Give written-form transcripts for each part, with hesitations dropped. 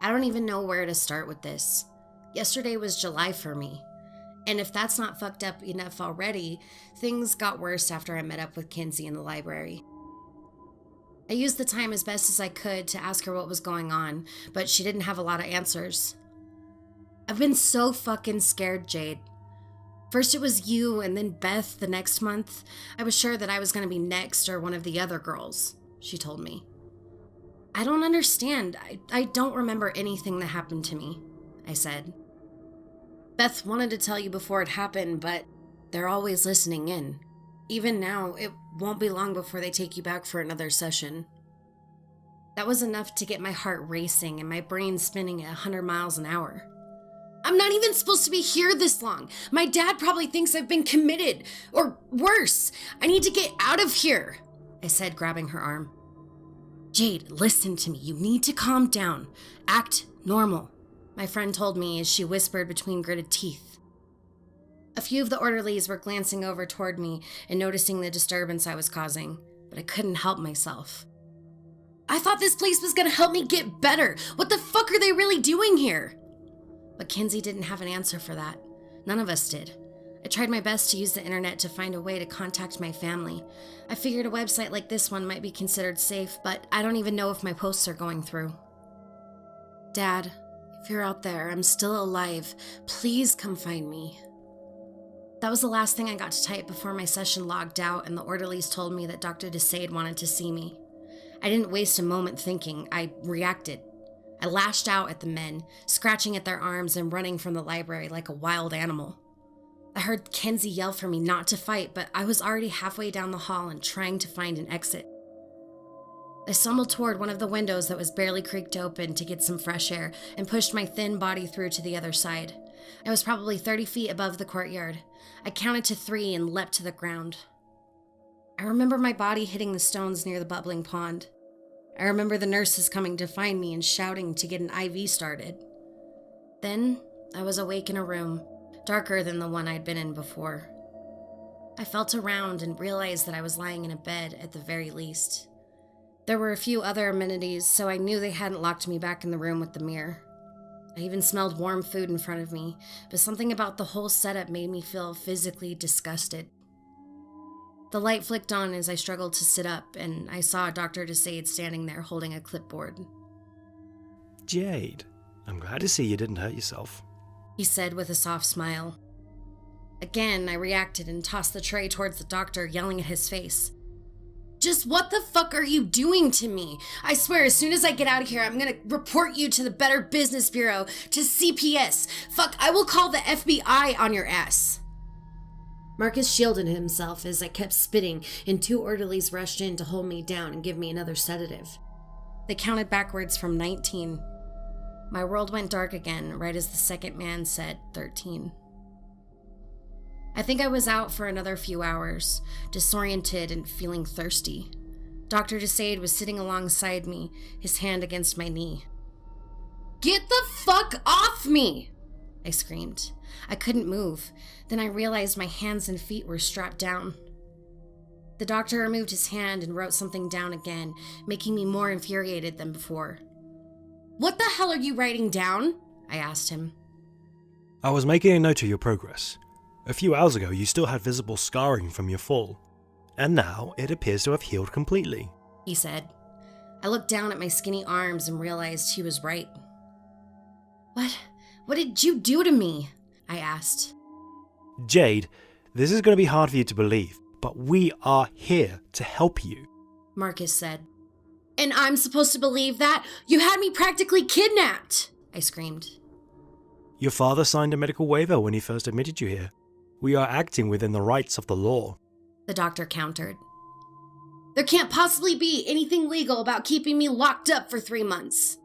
I don't even know where to start with this. Yesterday was July for me. And if that's not fucked up enough already, things got worse after I met up with Kinsey in the library. I used the time as best as I could to ask her what was going on, but she didn't have a lot of answers. I've been so fucking scared, Jade. First it was you and then Beth the next month. I was sure that I was going to be next or one of the other girls, she told me. I don't understand. I don't remember anything that happened to me, I said. Beth wanted to tell you before it happened, but they're always listening in. Even now, it won't be long before they take you back for another session. That was enough to get my heart racing and my brain spinning at 100 miles an hour. I'm not even supposed to be here this long. My dad probably thinks I've been committed, or worse. I need to get out of here, I said, grabbing her arm. Jade, listen to me. You need to calm down. Act normal, my friend told me as she whispered between gritted teeth. A few of the orderlies were glancing over toward me and noticing the disturbance I was causing, but I couldn't help myself. I thought this place was going to help me get better. What the fuck are they really doing here? But Kinsey didn't have an answer for that. None of us did. I tried my best to use the internet to find a way to contact my family. I figured a website like this one might be considered safe, but I don't even know if my posts are going through. Dad, if you're out there, I'm still alive. Please come find me. That was the last thing I got to type before my session logged out and the orderlies told me that Dr. DeSade wanted to see me. I didn't waste a moment thinking. I reacted. I lashed out at the men, scratching at their arms and running from the library like a wild animal. I heard Kinsey yell for me not to fight, but I was already halfway down the hall and trying to find an exit. I stumbled toward one of the windows that was barely creaked open to get some fresh air and pushed my thin body through to the other side. I was probably 30 feet above the courtyard. I counted to 3 and leapt to the ground. I remember my body hitting the stones near the bubbling pond. I remember the nurses coming to find me and shouting to get an IV started. Then I was awake in a room, darker than the one I'd been in before. I felt around and realized that I was lying in a bed at the very least. There were a few other amenities, so I knew they hadn't locked me back in the room with the mirror. I even smelled warm food in front of me, but something about the whole setup made me feel physically disgusted. The light flicked on as I struggled to sit up, and I saw Dr. DeSade standing there holding a clipboard. Jade, I'm glad to see you didn't hurt yourself, he said with a soft smile. Again, I reacted and tossed the tray towards the doctor, yelling at his face. Just what the fuck are you doing to me? I swear, as soon as I get out of here, I'm gonna report you to the Better Business Bureau, to CPS. Fuck, I will call the FBI on your ass. Marcus shielded himself as I kept spitting, and 2 orderlies rushed in to hold me down and give me another sedative. They counted backwards from 19. My world went dark again, right as the second man said 13. I think I was out for another few hours, disoriented and feeling thirsty. Dr. DeSade was sitting alongside me, his hand against my knee. Get the fuck off me! I screamed. I couldn't move. Then I realized my hands and feet were strapped down. The doctor removed his hand and wrote something down again, making me more infuriated than before. What the hell are you writing down? I asked him. I was making a note of your progress. A few hours ago you still had visible scarring from your fall, and now it appears to have healed completely, he said. I looked down at my skinny arms and realized he was right. What did you do to me? I asked. Jade, this is going to be hard for you to believe, but we are here to help you, Marcus said. And I'm supposed to believe that? You had me practically kidnapped, I screamed. Your father signed a medical waiver when he first admitted you here. We are acting within the rights of the law, the doctor countered. There can't possibly be anything legal about keeping me locked up for 3 months.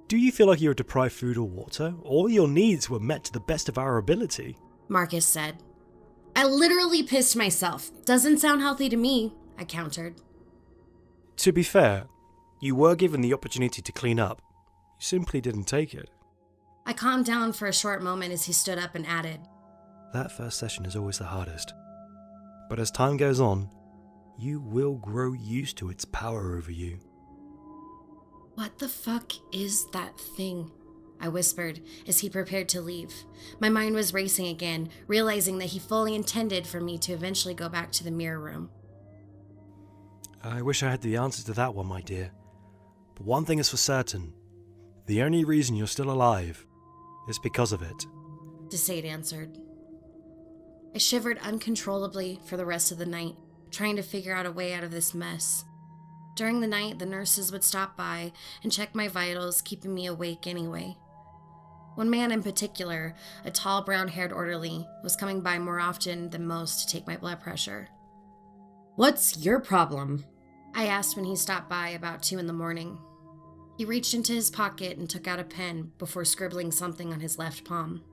Do you feel like you were deprived food or water? All your needs were met to the best of our ability, Marcus said. I literally pissed myself. Doesn't sound healthy to me, I countered. To be fair, you were given the opportunity to clean up. You simply didn't take it. I calmed down for a short moment as he stood up and added. That first session is always the hardest. But as time goes on, you will grow used to its power over you. "What the fuck is that thing?" I whispered as he prepared to leave. My mind was racing again, realizing that he fully intended for me to eventually go back to the mirror room. I wish I had the answer to that one, my dear. But one thing is for certain. The only reason you're still alive is because of it. Desade answered. I shivered uncontrollably for the rest of the night, trying to figure out a way out of this mess. During the night, the nurses would stop by and check my vitals, keeping me awake anyway. One man in particular, a tall brown-haired orderly, was coming by more often than most to take my blood pressure. "What's your problem?" I asked when he stopped by about 2 a.m. He reached into his pocket and took out a pen before scribbling something on his left palm.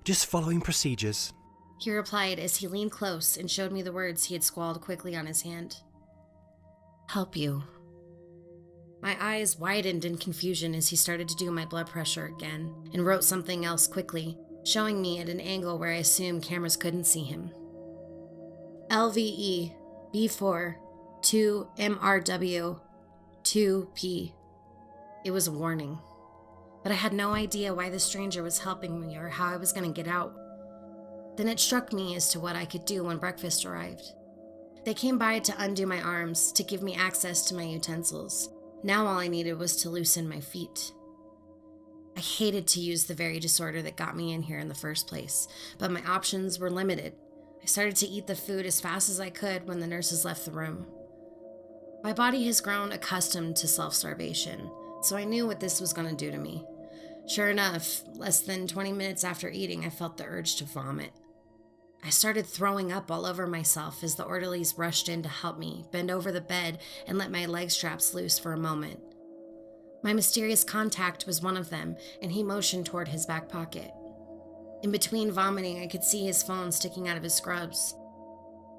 "Just following procedures," he replied as he leaned close and showed me the words he had scrawled quickly on his hand. "Help you." My eyes widened in confusion as he started to do my blood pressure again and wrote something else quickly, showing me at an angle where I assumed cameras couldn't see him. LVE B4 2 MRW 2P. It was a warning, but I had no idea why the stranger was helping me or how I was going to get out. Then it struck me as to what I could do when breakfast arrived. They came by to undo my arms, to give me access to my utensils. Now all I needed was to loosen my feet. I hated to use the very disorder that got me in here in the first place, but my options were limited. I started to eat the food as fast as I could when the nurses left the room. My body has grown accustomed to self-starvation, so I knew what this was going to do to me. Sure enough, less than 20 minutes after eating, I felt the urge to vomit. I started throwing up all over myself as the orderlies rushed in to help me bend over the bed and let my leg straps loose for a moment. My mysterious contact was one of them, and he motioned toward his back pocket. In between vomiting, I could see his phone sticking out of his scrubs.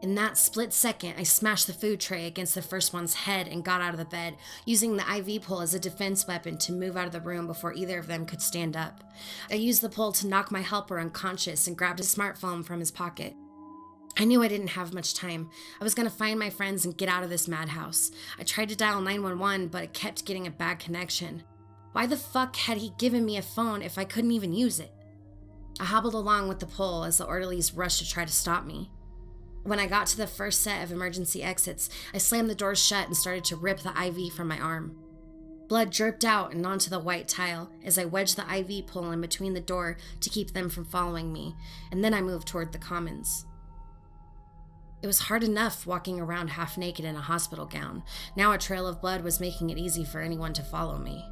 In that split second, I smashed the food tray against the first one's head and got out of the bed, using the IV pole as a defense weapon to move out of the room before either of them could stand up. I used the pole to knock my helper unconscious and grabbed his smartphone from his pocket. I knew I didn't have much time. I was going to find my friends and get out of this madhouse. I tried to dial 911, but it kept getting a bad connection. Why the fuck had he given me a phone if I couldn't even use it? I hobbled along with the pole as the orderlies rushed to try to stop me. When I got to the first set of emergency exits, I slammed the doors shut and started to rip the IV from my arm. Blood dripped out and onto the white tile as I wedged the IV pole in between the door to keep them from following me, and then I moved toward the commons. It was hard enough walking around half naked in a hospital gown. Now a trail of blood was making it easy for anyone to follow me.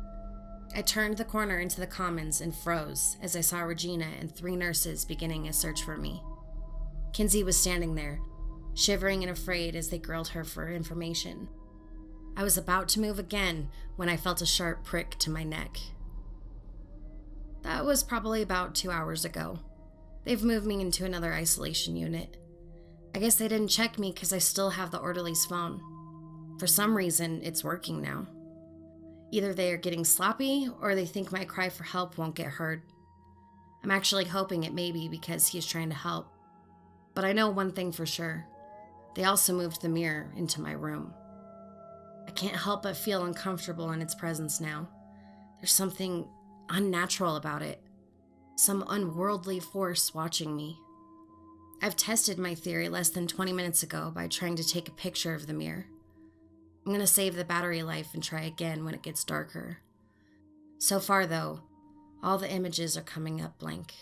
I turned the corner into the commons and froze as I saw Regina and 3 nurses beginning a search for me. Kinsey was standing there, shivering and afraid as they grilled her for information. I was about to move again when I felt a sharp prick to my neck. That was probably about 2 hours ago. They've moved me into another isolation unit. I guess they didn't check me because I still have the orderly's phone. For some reason, it's working now. Either they are getting sloppy or they think my cry for help won't get heard. I'm actually hoping it may be because he's trying to help. But I know one thing for sure. They also moved the mirror into my room. I can't help but feel uncomfortable in its presence now. There's something unnatural about it. Some unworldly force watching me. I've tested my theory less than 20 minutes ago by trying to take a picture of the mirror. I'm going to save the battery life and try again when it gets darker. So far, though, all the images are coming up blank.